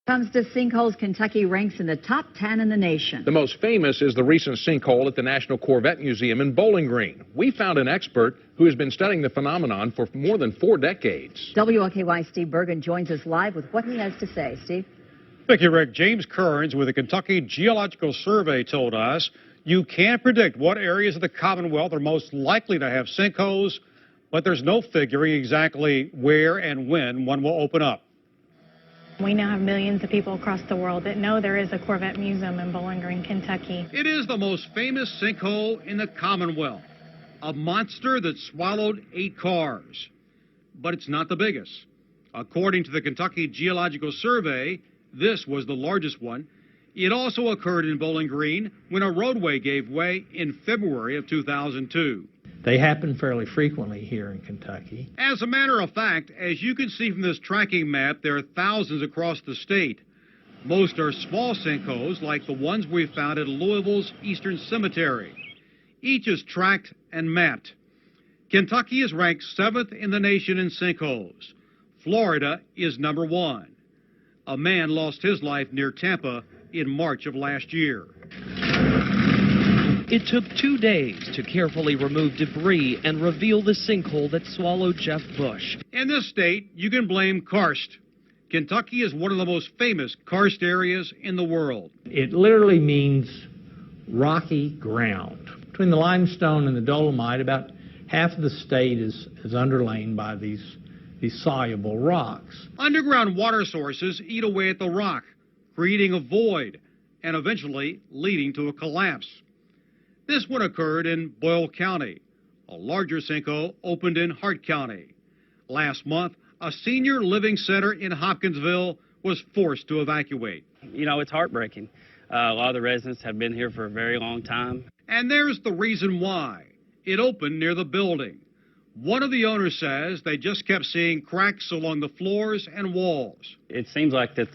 Comes to Sinkholes, Kentucky ranks in the top 10 in the nation. The most famous is the recent sinkhole at the National Corvette Museum in Bowling Green. We found an expert who has been studying the phenomenon for more than 4 decades. WLKY Steve Bergen joins us live with what he has to say. Steve? Thank you, Rick. James Kearns with the Kentucky Geological Survey told us you can't predict what areas of the Commonwealth are most likely to have sinkholes, but there's no figuring exactly where and when one will open up. We now have millions of people across the world that know there is a Corvette Museum in Bowling Green, Kentucky. It is the most famous sinkhole in the Commonwealth, a monster that swallowed 8 cars. But it's not the biggest. According to the Kentucky Geological Survey, this was the largest one. It also occurred in Bowling Green when a roadway gave way in February of 2002. They happen fairly frequently here in Kentucky. As a matter of fact, as you can see from this tracking map, there are thousands across the state. Most are small sinkholes like the ones we found at Louisville's Eastern Cemetery. Each is tracked and mapped. Kentucky is ranked 7th in the nation in sinkholes. Florida is number 1. A man lost his life near Tampa in March of last year. It took 2 days to carefully remove debris and reveal the sinkhole that swallowed Jeff Bush. In this state, you can blame karst. Kentucky is one of the most famous karst areas in the world. It literally means rocky ground. Between the limestone and the dolomite, about half of the state is underlain by these soluble rocks. Underground water sources eat away at the rock, creating a void and eventually leading to a collapse. This one occurred in Boyle County. A larger sinkhole opened in Hart County. Last month, a senior living center in Hopkinsville was forced to evacuate. You know, it's heartbreaking. A lot of the residents have been here for a very long time. And there's the reason why. It opened near the building. One of the owners says they just kept seeing cracks along the floors and walls. It seems like that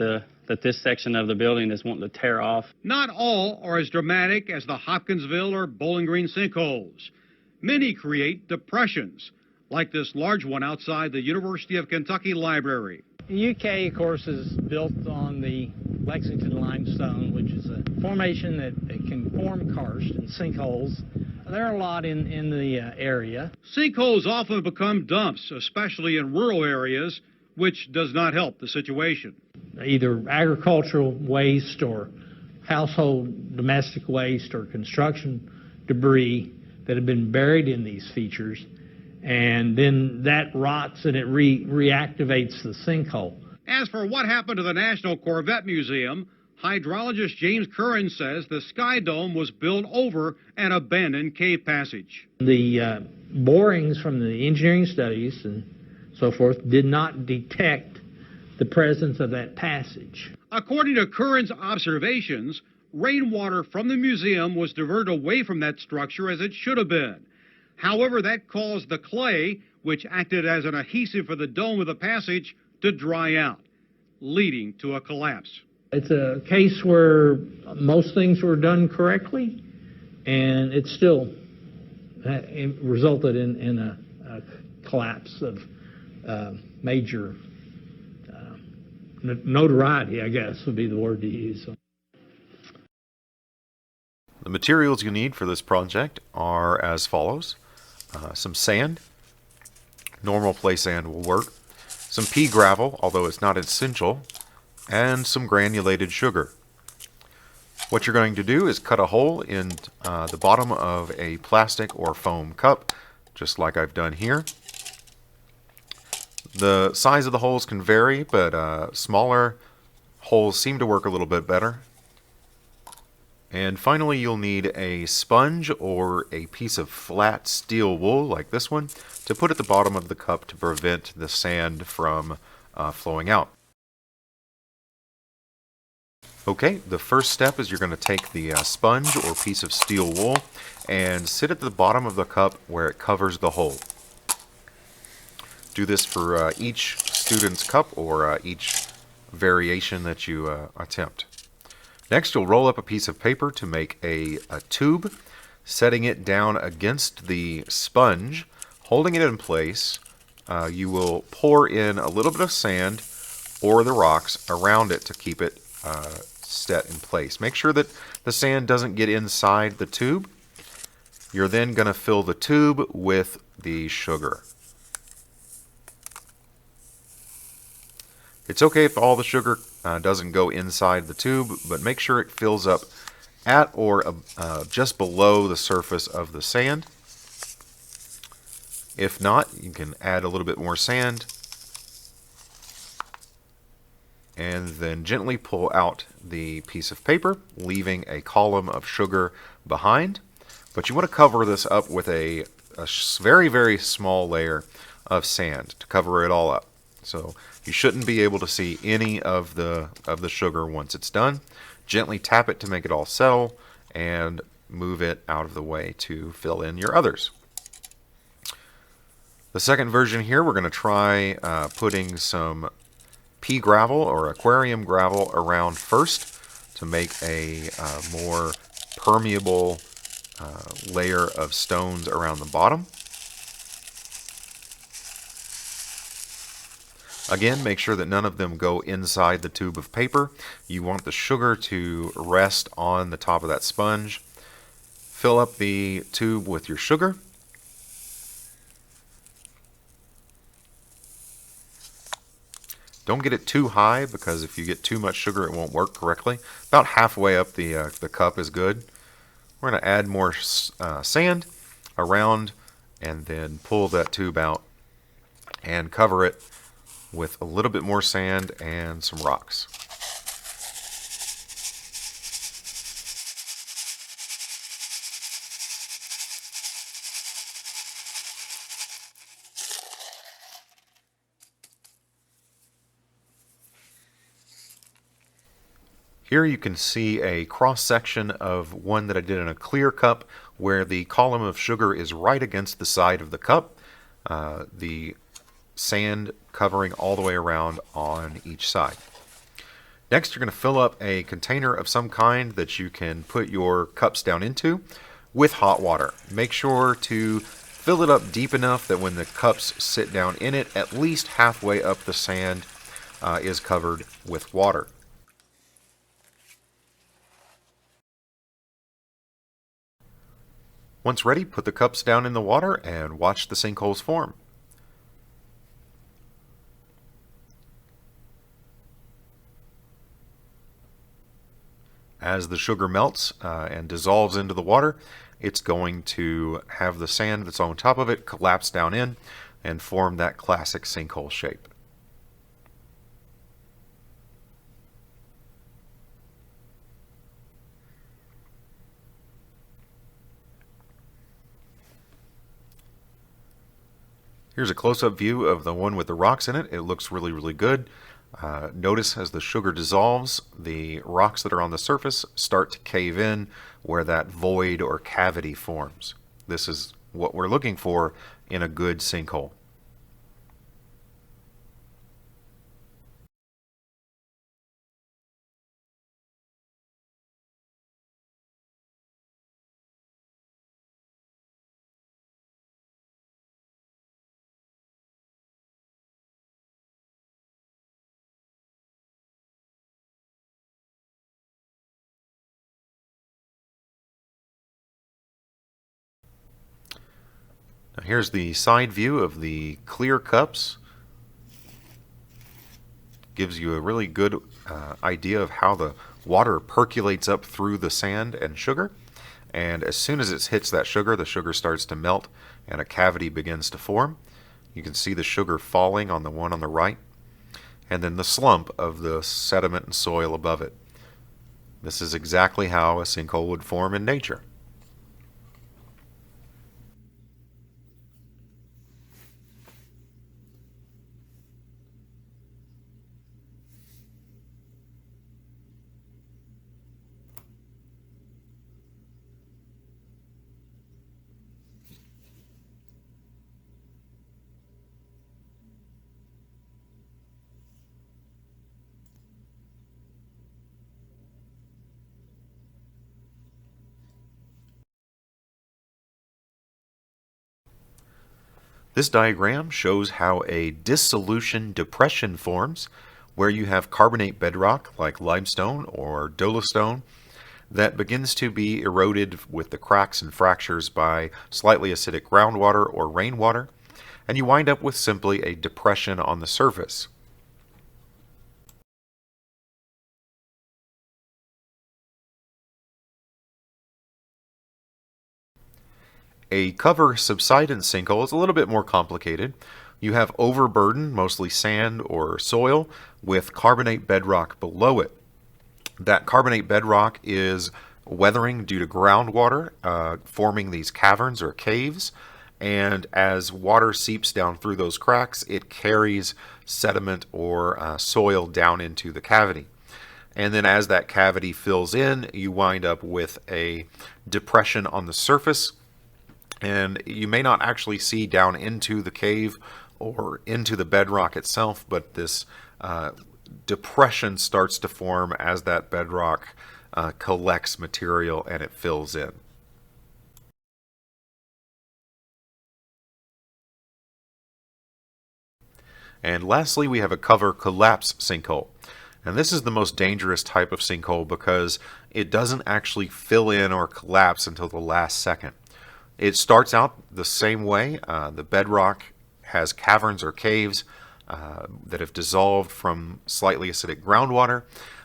this section of the building is wanting to tear off. Not all are as dramatic as the Hopkinsville or Bowling Green sinkholes. Many create depressions, like this large one outside the University of Kentucky Library. The UK, of course, is built on the Lexington limestone, which is a formation that can form karst and sinkholes. There are a lot in the area. Sinkholes often become dumps, especially in rural areas, which does not help the situation. Either agricultural waste or household domestic waste or construction debris that have been buried in these features, and then that rots and it reactivates the sinkhole. As for what happened to the National Corvette Museum, hydrologist James Kearns says the Sky Dome was built over an abandoned cave passage. The borings from the engineering studies and so forth did not detect the presence of that passage. According to Kearns' observations, rainwater from the museum was diverted away from that structure as it should have been. However, that caused the clay, which acted as an adhesive for the dome of the passage, to dry out, leading to a collapse. It's a case where most things were done correctly, and it still resulted in a collapse of major notoriety, I guess would be the word to use. The materials you need for this project are as follows. Some sand, normal play sand will work, some pea gravel, although it's not essential, and some granulated sugar. What you're going to do is cut a hole in the bottom of a plastic or foam cup, just like I've done here. The size of the holes can vary, but smaller holes seem to work a little bit better. And finally, you'll need a sponge or a piece of flat steel wool like this one to put at the bottom of the cup to prevent the sand from flowing out. Okay, the first step is you're going to take the sponge or piece of steel wool and sit at the bottom of the cup where it covers the hole. Do this for each student's cup or each variation that you attempt. Next, you'll roll up a piece of paper to make a tube, setting it down against the sponge, holding it in place. You will pour in a little bit of sand or the rocks around it to keep it set in place. Make sure that the sand doesn't get inside the tube. You're then going to fill the tube with the sugar. It's okay if all the sugar doesn't go inside the tube, but make sure it fills up at or just below the surface of the sand. If not, you can add a little bit more sand and then gently pull out the piece of paper, leaving a column of sugar behind. But you want to cover this up with a very, very small layer of sand to cover it all up. So you shouldn't be able to see any of the sugar once it's done. Gently tap it to make it all settle and move it out of the way to fill in your others. The second version here, we're going to try putting some pea gravel or aquarium gravel around first to make a more permeable layer of stones around the bottom. Again, make sure that none of them go inside the tube of paper. You want the sugar to rest on the top of that sponge. Fill up the tube with your sugar. Don't get it too high, because if you get too much sugar, it won't work correctly. About halfway up the cup is good. We're going to add more sand around and then pull that tube out and cover it with a little bit more sand and some rocks. Here you can see a cross-section of one that I did in a clear cup where the column of sugar is right against the side of the cup. The sand covering all the way around on each side. Next, you're going to fill up a container of some kind that you can put your cups down into with hot water. Make sure to fill it up deep enough that when the cups sit down in it, at least halfway up the sand is covered with water. Once ready, put the cups down in the water and watch the sinkholes form. As the sugar melts and dissolves into the water, it's going to have the sand that's on top of it collapse down in and form that classic sinkhole shape. Here's a close-up view of the one with the rocks in it. It looks really, really good. Notice as the sugar dissolves, the rocks that are on the surface start to cave in where that void or cavity forms. This is what we're looking for in a good sinkhole. Now here's the side view of the clear cups. Gives you a really good idea of how the water percolates up through the sand and sugar. And as soon as it hits that sugar, the sugar starts to melt and a cavity begins to form. You can see the sugar falling on the one on the right, and then the slump of the sediment and soil above it. This is exactly how a sinkhole would form in nature. This diagram shows how a dissolution depression forms where you have carbonate bedrock like limestone or dolostone that begins to be eroded with the cracks and fractures by slightly acidic groundwater or rainwater, and you wind up with simply a depression on the surface. A cover subsidence sinkhole is a little bit more complicated. You have overburden, mostly sand or soil, with carbonate bedrock below it. That carbonate bedrock is weathering due to groundwater, forming these caverns or caves. And as water seeps down through those cracks, it carries sediment or soil down into the cavity. And then as that cavity fills in, you wind up with a depression on the surface. And you may not actually see down into the cave or into the bedrock itself, but this depression starts to form as that bedrock collects material and it fills in. And lastly, we have a cover collapse sinkhole. And this is the most dangerous type of sinkhole because it doesn't actually fill in or collapse until the last second. It starts out the same way. The bedrock has caverns or caves that have dissolved from slightly acidic groundwater.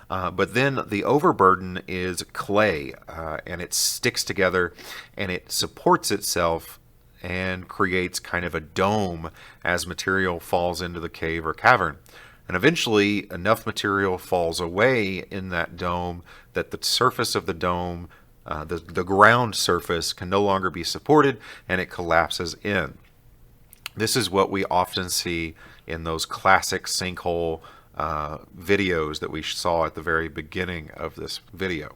But then the overburden is clay, and it sticks together and it supports itself and creates kind of a dome as material falls into the cave or cavern. And eventually enough material falls away in that dome that the surface of the dome, the ground surface, can no longer be supported and it collapses in. This is what we often see in those classic sinkhole videos that we saw at the very beginning of this video.